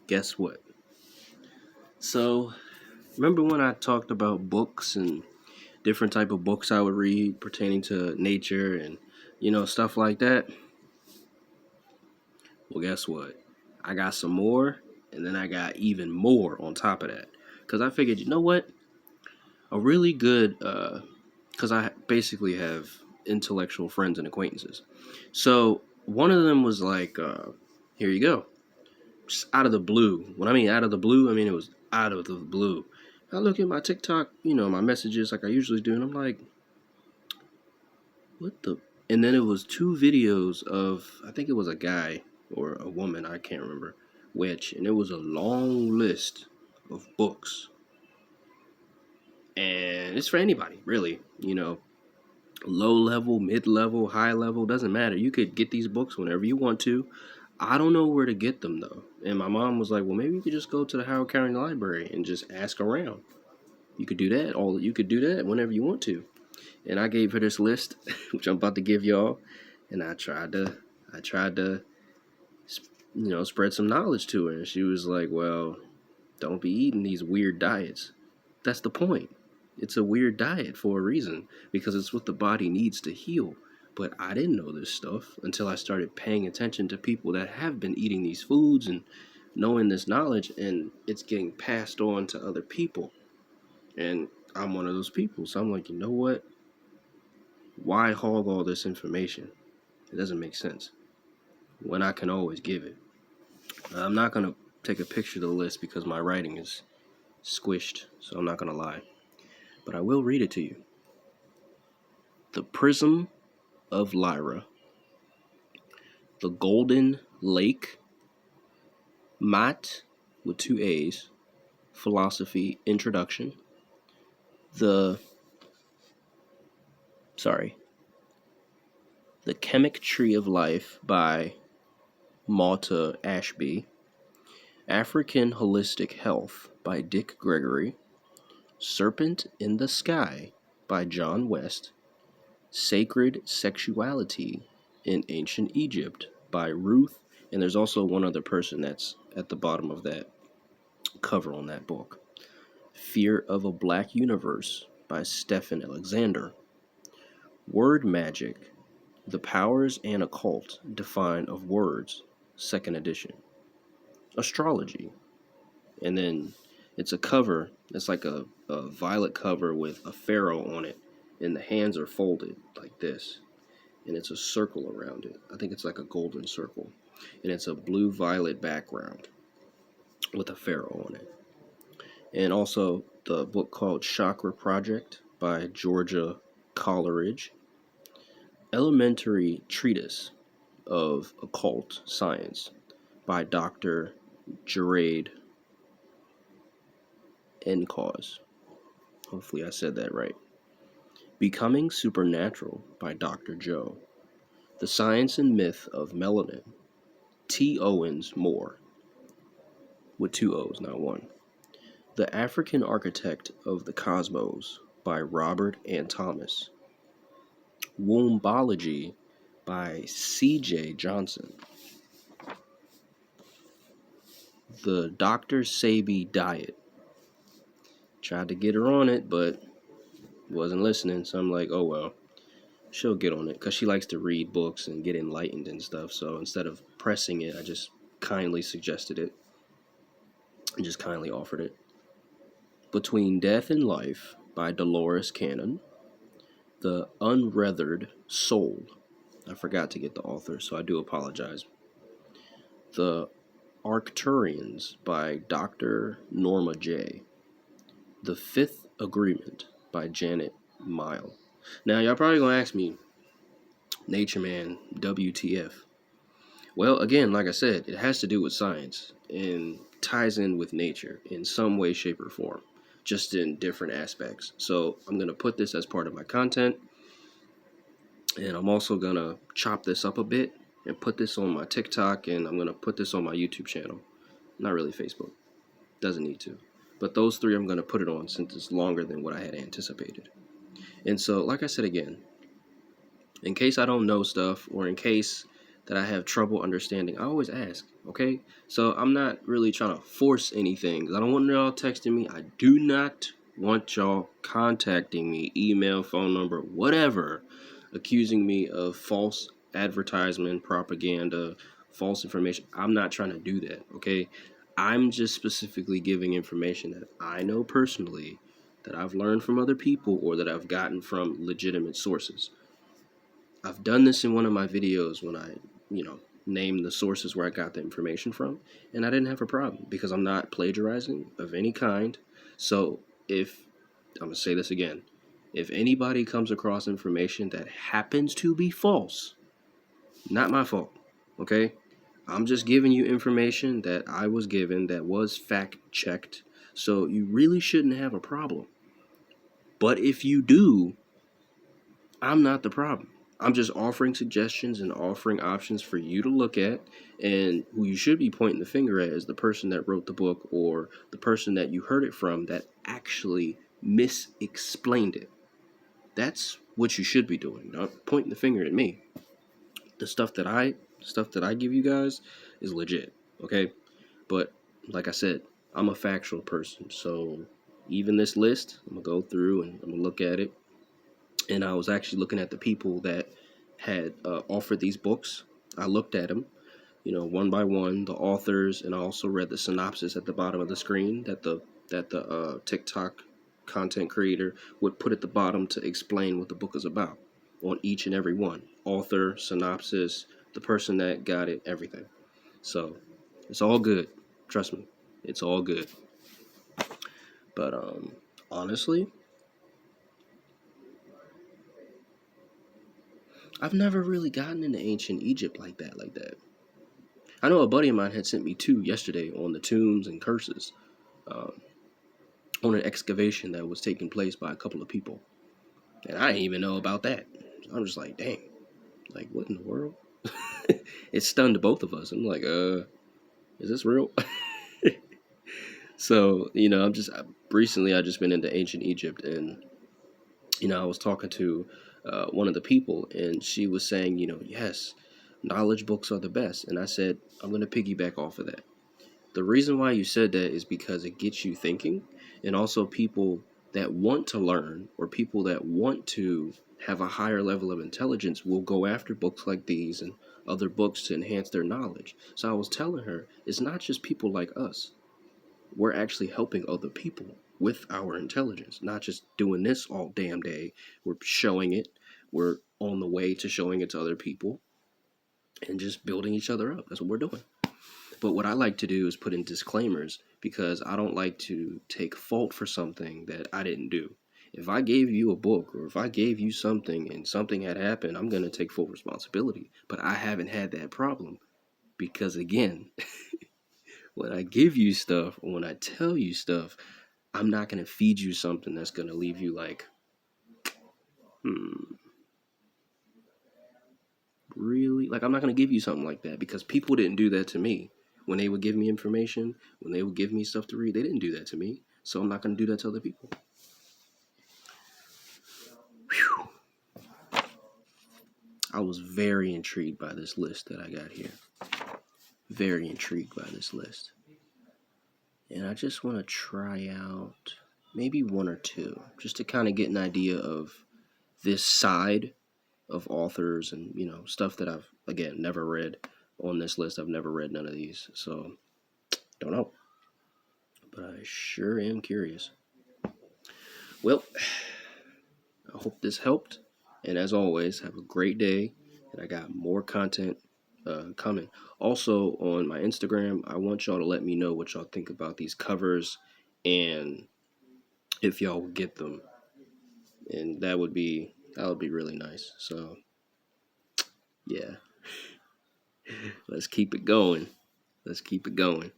Guess what? So, remember when I talked about books and different type of books I would read pertaining to nature and stuff like that? Well, guess what? I got some more, and then I got even more on top of that. Cuz I figured, you know what? A really good cuz I basically have intellectual friends and acquaintances. So, one of them was like here you go. Just out of the blue. When I mean out of the blue, I mean it was out of the blue. I look at my TikTok, my messages like I usually do, and I'm like, what the? And then it was two videos of, I think it was a guy or a woman, I can't remember which, and it was a long list of books. And it's for anybody, really. Low level, mid level, high level, doesn't matter. You could get these books whenever you want to. I don't know where to get them though. And my mom was like, "Well, maybe you could just go to the Howard County Library and just ask around. You could do that. You could do that whenever you want to." And I gave her this list, which I'm about to give y'all, and I tried to, spread some knowledge to her, and she was like, "Well, don't be eating these weird diets." That's the point. It's a weird diet for a reason because it's what the body needs to heal. But I didn't know this stuff until I started paying attention to people that have been eating these foods and knowing this knowledge, and it's getting passed on to other people. And I'm one of those people. So I'm like, you know what? Why hog all this information? It doesn't make sense when I can always give it. I'm not going to take a picture of the list because my writing is squished, so I'm not going to lie. But I will read it to you. The Prism of Lyra, The Golden Lake, Mat with two A's, Philosophy Introduction, the The Chemic Tree of Life by Malta Ashby, African Holistic Health by Dick Gregory, Serpent in the Sky by John West, Sacred Sexuality in Ancient Egypt by Ruth, and there's also one other person that's at the bottom of that cover on that book. Fear of a Black Universe by Stephen Alexander. Word Magic, The Powers and Occult Define of Words, 2nd edition. Astrology, and then it's a cover. It's like a violet cover with a pharaoh on it, and the hands are folded like this, and it's a circle around it. I think it's like a golden circle, and it's a blue-violet background with a pharaoh on it. And also the book called Chakra Project by Georgia Coleridge, Elementary Treatise of Occult Science by Dr. Gerard Encause. Hopefully I said that right. Becoming Supernatural by Dr. Joe. The Science and Myth of Melanin. T. Owens Moore. With two O's, not one. The African Architect of the Cosmos by Robert Ann Thomas. Wombology by C.J. Johnson. The Dr. Sebi Diet. Tried to get her on it, but wasn't listening, so I'm like, oh well, she'll get on it, because she likes to read books and get enlightened and stuff, so instead of pressing it, I just kindly suggested it, and just kindly offered it. Between Death and Life by Dolores Cannon. The Unrethered Soul. I forgot to get the author, so I do apologize. The Arcturians by Dr. Norma J. The Fifth Agreement by Janet Mile. Now, y'all probably gonna ask me, Nature Man, WTF? Well, again, like I said, it has to do with science and ties in with nature in some way, shape, or form, just in different aspects. So I'm going to put this as part of my content, and I'm also going to chop this up a bit and put this on my TikTok, and I'm going to put this on my YouTube channel. Not really Facebook. Doesn't need to. But those three I'm going to put it on since it's longer than what I had anticipated. And so, like I said again, in case I don't know stuff, or in case that I have trouble understanding, I always ask, okay? So I'm not really trying to force anything. I don't want y'all texting me. I do not want y'all contacting me, email, phone number, whatever, accusing me of false advertisement, propaganda, false information. I'm not trying to do that, okay? I'm just specifically giving information that I know personally, that I've learned from other people, or that I've gotten from legitimate sources. I've done this in one of my videos when I, named the sources where I got the information from, and I didn't have a problem because I'm not plagiarizing of any kind. So if, I'm going to say this again, if anybody comes across information that happens to be false, not my fault, okay? I'm just giving you information that I was given that was fact checked, so you really shouldn't have a problem. But if you do, I'm not the problem. I'm just offering suggestions and offering options for you to look at, and who you should be pointing the finger at is the person that wrote the book, or the person that you heard it from that actually misexplained it. That's what you should be doing, not pointing the finger at me. The stuff that I give you guys is legit, okay? But like I said, I'm a factual person, so even this list, I'm gonna go through and I'm gonna look at it. And I was actually looking at the people that had offered these books. I looked at them, one by one, the authors, and I also read the synopsis at the bottom of the screen that the TikTok content creator would put at the bottom to explain what the book is about on each and every one. Author, synopsis, the person that got it, everything. So it's all good. Trust me, it's all good. But honestly, I've never really gotten into ancient Egypt like that. I know a buddy of mine had sent me two yesterday on the tombs and curses, um, on an excavation that was taking place by a couple of people, and I didn't even know about that. So I'm just like, dang, like what in the world? It stunned both of us. I'm like, is this real? So recently I just been into ancient Egypt, and I was talking to one of the people, and she was saying, yes, knowledge books are the best, and I said I'm gonna piggyback off of that. The reason why you said that is because it gets you thinking, and also people that want to learn, or people that want to have a higher level of intelligence, will go after books like these and other books to enhance their knowledge. So I was telling her, it's not just people like us. We're actually helping other people with our intelligence, not just doing this all damn day. We're showing it. We're on the way to showing it to other people and just building each other up. That's what we're doing. But what I like to do is put in disclaimers, because I don't like to take fault for something that I didn't do. If I gave you a book, or if I gave you something and something had happened, I'm going to take full responsibility. But I haven't had that problem because, again, when I give you stuff, or when I tell you stuff, I'm not going to feed you something that's going to leave you like, hmm, really? Like, I'm not going to give you something like that, because people didn't do that to me. When they would give me information, when they would give me stuff to read, they didn't do that to me. So I'm not going to do that to other people. Whew. I was very intrigued by this list that I got here. Very intrigued by this list. And I just want to try out maybe one or two, just to kind of get an idea of this side of authors and, stuff that I've, again, never read on this list. I've never read none of these. So, don't know. But I sure am curious. Well, I hope this helped. And as always, have a great day. And I got more content coming. Also, on my Instagram, I want y'all to let me know what y'all think about these covers and if y'all will get them. And that would be really nice. So, yeah. Let's keep it going. Let's keep it going.